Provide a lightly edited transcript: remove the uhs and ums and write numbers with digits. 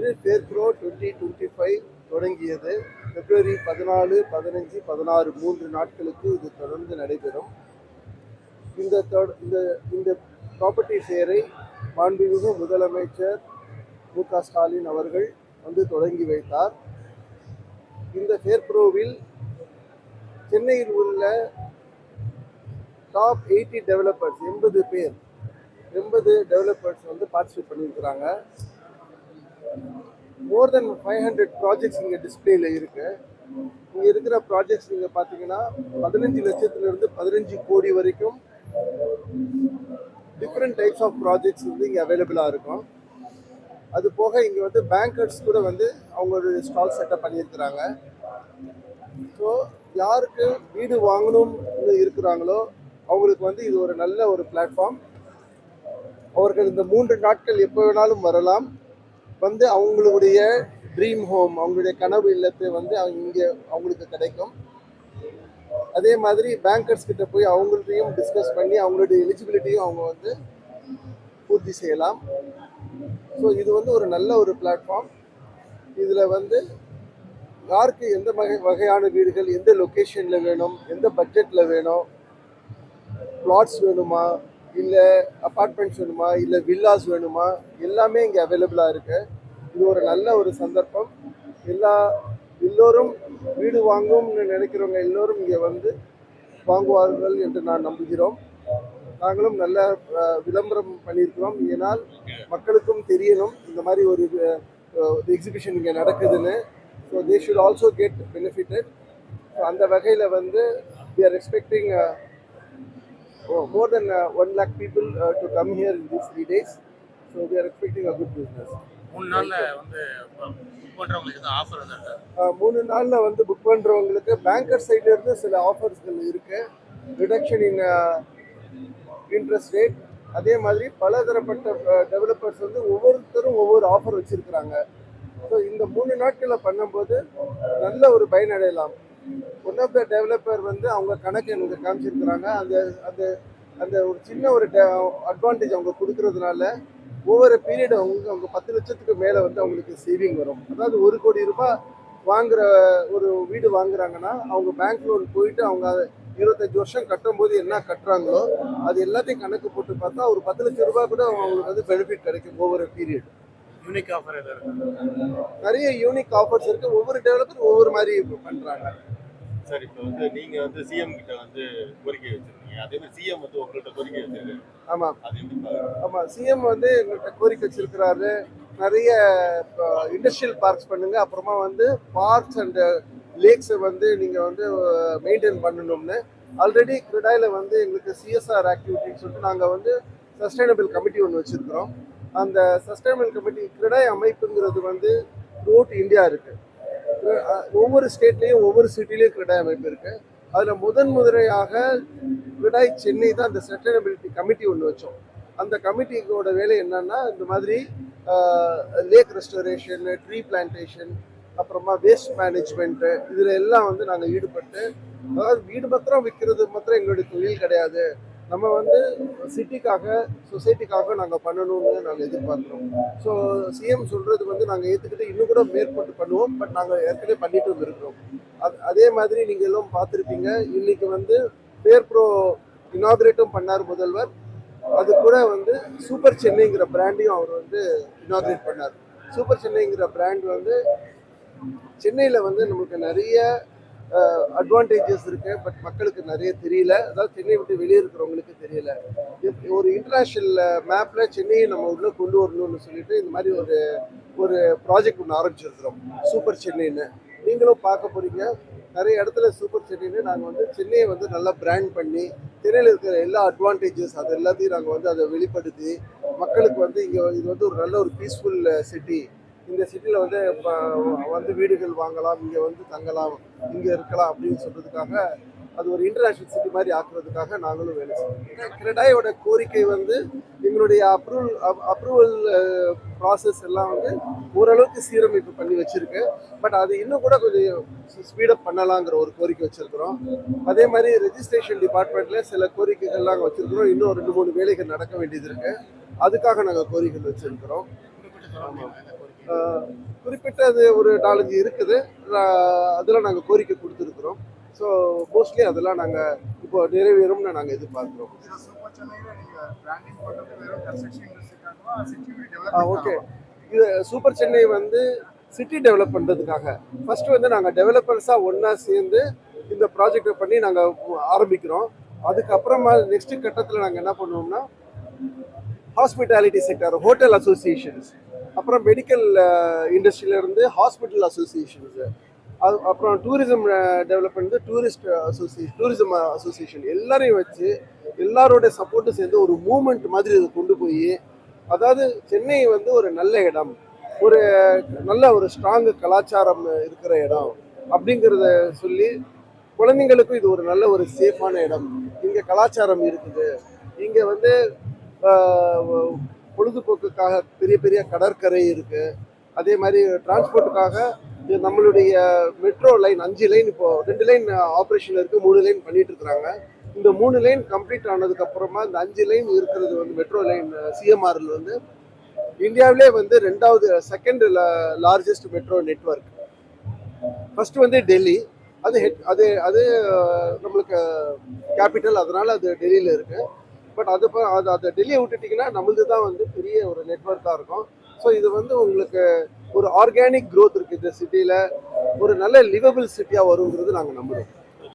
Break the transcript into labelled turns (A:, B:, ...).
A: இன்று ஃபேர்க்ரோ 2025 தொடங்கியது. பிப்ரவரி 14, 15, 16 3 நாட்களுக்கு இது தொடர்ந்து நடைபெறும். இந்த இந்த ப்ராப்பர்ட்டி ஃபேரை மாண்புமிகு முதலமைச்சர் மு.க. ஸ்டாலின் அவர்கள் வந்து தொடங்கி வைத்தார். இந்த ஃபேர்க்ரோவில் சென்னையில் உள்ள டாப் 80 டெவலப்பர்ஸ் 80 டெவலப்பர்ஸ் வந்து பார்ட்டிசிபேட் பண்ணியிருக்கிறாங்க. மோர் தென் 500 ப்ராஜெக்ட்ஸ் இங்கே டிஸ்பிளேல இருக்கு. இங்கே இருக்கிற ப்ராஜெக்ட்ஸ் நீங்கள் பார்த்தீங்கன்னா 15 லட்சத்திலிருந்து 15 கோடி வரைக்கும் டிஃப்ரெண்ட் டைப்ஸ் ஆஃப் ப்ராஜெக்ட்ஸ் வந்து இங்கே அவைலபிளாக இருக்கும். அது போக இங்கே வந்து பேங்கர்ஸ் கூட வந்து அவங்களோட ஸ்டால் செட்டப் பண்ணியிருக்கிறாங்க. ஸோ யாருக்கு வீடு வாங்கணும்னு இருக்கிறாங்களோ அவங்களுக்கு வந்து இது ஒரு நல்ல ஒரு பிளாட்ஃபார்ம். அவர்கள் இந்த 3 நாட்கள் எப்போ வேணாலும் வரலாம். வந்து அவங்களுடைய ட்ரீம் ஹோம், அவங்களுடைய கனவு இல்லத்தை வந்து இங்கே அவங்களுக்கு கிடைக்கும். அதே மாதிரி பேங்கர்ஸ் கிட்ட போய் அவங்கள்ட்டையும் டிஸ்கஸ் பண்ணி அவங்களுடைய எலிஜிபிலிட்டியும் அவங்க வந்து பூர்த்தி செய்யலாம். ஸோ இது வந்து ஒரு நல்ல ஒரு பிளாட்ஃபார்ம். இதில் வந்து யாருக்கு எந்த வகையான வீடுகள் எந்த லொக்கேஷனில் வேணும், எந்த பட்ஜெட்டில் வேணும், பிளாட்ஸ் வேணுமா, இல்லை அப்பார்ட்மெண்ட்ஸ் வேணுமா, இல்லை வில்லாஸ் வேணுமா, எல்லாமே இங்கே அவைலபிளாக இருக்குது. இது ஒரு நல்ல ஒரு சந்தர்ப்பம். எல்லோரும் வீடு வாங்கும்னு நினைக்கிறவங்க எல்லோரும் இங்கே வந்து வாங்குவார்கள் என்று நான் நம்புகிறோம். நாங்களும் நல்ல விளம்பரம் பண்ணியிருக்கிறோம். ஏனால் மக்களுக்கும் தெரியணும் இந்த மாதிரி ஒரு எக்ஸிபிஷன் இங்கே நடக்குதுன்னு. So they should also get benefited. So அந்த வகையில் வந்து we are expecting more than 1 lakh people to come here in these 3 days. So we are expecting a good business.
B: 3 நாள்ல வந்து புக் பண்றவங்களுக்கு ஏதாவது ஆஃபர் இருக்கா?
A: 3 நாள்ல வந்து புக் பண்றவங்களுக்கு பேங்கர் சைடுல இருந்து சில ஆஃபர்ஸ்கள் இருக்கு. ரிடக்ஷன் இன் இன்ட்ரெஸ்ட் ரேட். அதே மாதிரி பலதரப்பட்ட டெவலப்பர்ஸ் வந்து ஒவ்வொருத்தரும் ஒவ்வொரு ஆஃபர் வச்சிருக்கிறாங்க. ஸோ இந்த 3 நாட்களில் பண்ணும்போது நல்ல ஒரு பயனடையலாம். ஒன் ஆஃப் த டெவலப்பர் வந்து அவங்க கணக்கு எனக்கு காமிச்சிருக்கிறாங்க. அந்த அந்த அந்த ஒரு சின்ன ஒரு அட்வான்டேஜ் அவங்க கொடுக்கறதுனால ஒவ்வொரு பீரியட் அவங்க 10 லட்சத்துக்கு மேலே வந்து அவங்களுக்கு சேவிங் வரும். அதாவது 1 கோடி ரூபாய் வாங்குற ஒரு வீடு வாங்குறாங்கன்னா அவங்க பேங்க் லோன் போயிட்டு அவங்க 25 வருஷம் கட்டும் போது என்ன கட்டுறாங்களோ அது எல்லாத்தையும் கணக்கு போட்டு பார்த்தா ஒரு 10 லட்சம் ரூபாய் கூட அவங்களுக்கு வந்து பெனிஃபிட் கிடைக்கும் ஒவ்வொரு பீரியட்.
B: யூனிக் ஆஃபர் எதாவது இருக்கு?
A: நிறைய யூனிக் ஆஃபர்ஸ் இருக்கு. ஒவ்வொரு டெவலப்பர் ஒவ்வொரு மாதிரி பண்றாங்க.
C: சார், இப்போ வந்து நீங்க வந்து சிஎம் கிட்ட வந்து கோரிக்கை வச்சிருக்கீங்க, அதே மாதிரி சிஎம் வந்து உங்கள்கிட்ட கோரிக்கை வச்சிருக்காரு.
A: ஆமா
C: அது எப்படி பாருங்க?
A: ஆமா, சிஎம் வந்து எங்கள்கிட்ட கோரிக்கை வச்சிருக்கிறாரு. நிறைய இண்டஸ்ட்ரியல் பார்க்ஸ் பண்ணுங்க, அப்புறமா வந்து பார்க்ஸ் அண்ட் லேக்ஸை வந்து நீங்க வந்து மெயின்டைன் பண்ணணும்னு. ஆல்ரெடி கிரடாயில் வந்து எங்களுக்கு சிஎஸ்ஆர் ஆக்டிவிட்டின்னு சொல்லிட்டு நாங்கள் வந்து சஸ்டைனபிள் கமிட்டி ஒன்று வச்சிருக்கிறோம். அந்த சஸ்டைனபிள் கமிட்டி கிரடாய் அமைப்புங்கிறது வந்து த்ரூஅவுட் இந்தியா இருக்கு. ஒவ்வொரு ஸ்டேட்லேயும் ஒவ்வொரு சிட்டிலையும் கிரடாய் அமைப்பு இருக்கு. அதில் முதன்முறையாக கிரடாய் சென்னை தான் இந்த சஸ்டைனபிலிட்டி கமிட்டி ஒன்று வச்சோம். அந்த கமிட்டியோட வேலை என்னன்னா இந்த மாதிரி லேக் ரெஸ்டோரேஷன், ட்ரீ பிளான்டேஷன், அப்புறமா வேஸ்ட் மேனேஜ்மெண்ட்டு, இதில் எல்லாம் வந்து நாங்கள் ஈடுபட்டு, அதாவது வீடு மாத்திரம் விற்கிறது மாத்திரம் எங்களுடைய தொழில் கிடையாது. நம்ம வந்து சிட்டிக்காக சொசைட்டிக்காக நாங்கள் பண்ணணும்னு நாங்கள் எதிர்பார்க்குறோம். ஸோ சிஎம் சொல்கிறது வந்து நாங்கள் ஏற்றுக்கிட்டு இன்னும் கூட மேற்கொண்டு பண்ணுவோம். பட் நாங்கள் ஏற்கனவே பண்ணிட்டு இருக்கிறோம். அதே மாதிரி நீங்கள் எல்லாம் பார்த்துருப்பீங்க. இன்னைக்கு வந்து ஃபேர்க்ரோ இனாகிரேட்டும் பண்ணார் முதல்வர். அது கூட வந்து சூப்பர் சென்னைங்கிற பிராண்டையும் அவர் வந்து இனாகிரேட் பண்ணார். சூப்பர் சென்னைங்கிற பிராண்ட் வந்து சென்னையில் வந்து நமக்கு நிறைய அட்வான்டேஜஸ் இருக்கு. பட் மக்களுக்கு நிறைய தெரியல. அதாவது சென்னை விட்டு வெளியே இருக்கிறவங்களுக்கு தெரியல. ஒரு இன்டர்நேஷனல் மேப்ல சென்னையை நம்ம உள்ள கொண்டு வரணும்னு சொல்லிட்டு இந்த மாதிரி ஒரு ப்ராஜெக்ட் ஒன்று ஆரம்பிச்சிருக்கிறோம், சூப்பர் சென்னைன்னு. நீங்களும் பார்க்க போறீங்க நிறைய இடத்துல. சூப்பர் சென்னைன்னு நாங்கள் வந்து சென்னையை வந்து நல்லா பிராண்ட் பண்ணி சென்னையில் இருக்கிற எல்லா அட்வான்டேஜஸ் அது எல்லாத்தையும் நாங்கள் வந்து அதை வெளிப்படுத்தி மக்களுக்கு வந்து இங்கே இது வந்து ஒரு நல்ல ஒரு பீஸ்ஃபுல் சிட்டி. இந்த சிட்டியில் வந்து வீடுகள் வாங்கலாம், இங்கே வந்து தங்கலாம், இங்கே இருக்கலாம் அப்படின்னு சொல்கிறதுக்காக அது ஒரு இன்டர்நேஷ்னல் சிட்டி மாதிரி ஆக்குறதுக்காக நாங்களும் வேலை செய்வோம். கிரடாயோட கோரிக்கை வந்து எங்களுடைய அப்ரூவல் ப்ராசஸ் எல்லாம் வந்து ஓரளவுக்கு சீரமைப்பு பண்ணி வச்சுருக்கு. பட் அது இன்னும் கூட கொஞ்சம் ஸ்பீடப் பண்ணலாங்கிற ஒரு கோரிக்கை வச்சுருக்கிறோம். அதே மாதிரி ரெஜிஸ்ட்ரேஷன் டிபார்ட்மெண்ட்டில் சில கோரிக்கைகள்லாம் நாங்கள் வச்சுருக்கிறோம். இன்னும் 2-3 வேலைகள் நடக்க வேண்டியது இருக்குது. அதுக்காக நாங்கள் கோரிக்கைகள் வச்சுருக்கிறோம்.
B: குறிப்பிட்ட
A: குறிப்பிட்டது ஒரு 4-5 இருக்குது. அதெல்லாம் நாங்கள் கோரிக்கை கொடுத்துருக்குறோம். ஸோ மோஸ்ட்லி அதெல்லாம் நாங்கள் இப்போ நிறைவேறும்னு நாங்கள் எதிர்பார்க்குறோம்.
D: சூப்பர் சென்னையில நீங்க பிராண்டிங் பண்றது வெறும் கன்ஸ்ட்ரக்ஷன் இண்டஸ்ட்ரிக்காகவா சிட்டி டெவலப்மெண்ட்
A: ஓகே, இது சூப்பர் சென்னை வந்து சிட்டி டெவலப் பண்ணுறதுக்காக ஃபர்ஸ்ட் வந்து நாங்கள் டெவலப்பர்ஸாக ஒன்றா சேர்ந்து இந்த ப்ராஜெக்டை பண்ணி நாங்கள் ஆரம்பிக்கிறோம். அதுக்கப்புறமா நெக்ஸ்ட் கட்டத்தில் நாங்கள் என்ன பண்ணுவோம்னா ஹாஸ்பிட்டாலிட்டி செக்டர், ஹோட்டல் அசோசியேஷன்ஸ், அப்புறம் மெடிக்கல் இண்டஸ்ட்ரியிலேருந்து ஹாஸ்பிட்டல் அசோசியேஷன்ஸு, அப்புறம் டூரிசம் டெவலப்மெண்ட், டூரிசம் அசோசியேஷன் எல்லாரையும் வச்சு எல்லாரோட சப்போர்ட்டும் சேர்ந்து ஒரு மூமெண்ட் மாதிரி இதை கொண்டு போய், அதாவது சென்னை வந்து ஒரு நல்ல இடம், ஒரு நல்ல ஒரு ஸ்ட்ராங் கலாச்சாரம் இருக்கிற இடம் அப்படிங்கிறத சொல்லி குழந்தைங்களுக்கும் இது ஒரு நல்ல ஒரு சேஃபான இடம், இங்கே கலாச்சாரம் இருக்குது, இங்கே வந்து பொழுதுபோக்குக்காக பெரிய பெரிய கடற்கரை இருக்குது, அதே மாதிரி டிரான்ஸ்போர்ட்டுக்காக நம்மளுடைய மெட்ரோ லைன் 5 லைன் இப்போ 2 லைன் ஆப்ரேஷன் இருக்குது, 3 லைன் பண்ணிட்டு இருக்கிறாங்க. இந்த 3 லைன் கம்ப்ளீட் ஆனதுக்கப்புறமா இந்த 5 லைன் இருக்கிறது வந்து மெட்ரோ லைன் சிஎம்ஆரில் வந்து இந்தியாவிலே வந்து 2வது second largest metro network. First வந்து டெல்லி, அது நம்மளுக்கு கேபிட்டல், அதனால அது டெல்லியில் இருக்கு. பட் அதை டெல்லியை விட்டுட்டிங்கன்னா நம்மளது தான் வந்து பெரிய ஒரு நெட்வொர்க்காக இருக்கும். ஸோ இது வந்து உங்களுக்கு ஒரு ஆர்கானிக் க்ரோத் இருக்குது இந்த சிட்டியில், ஒரு நல்ல லிவபிள் சிட்டியாக வருங்கிறது நாங்கள் நம்புகிறோம்.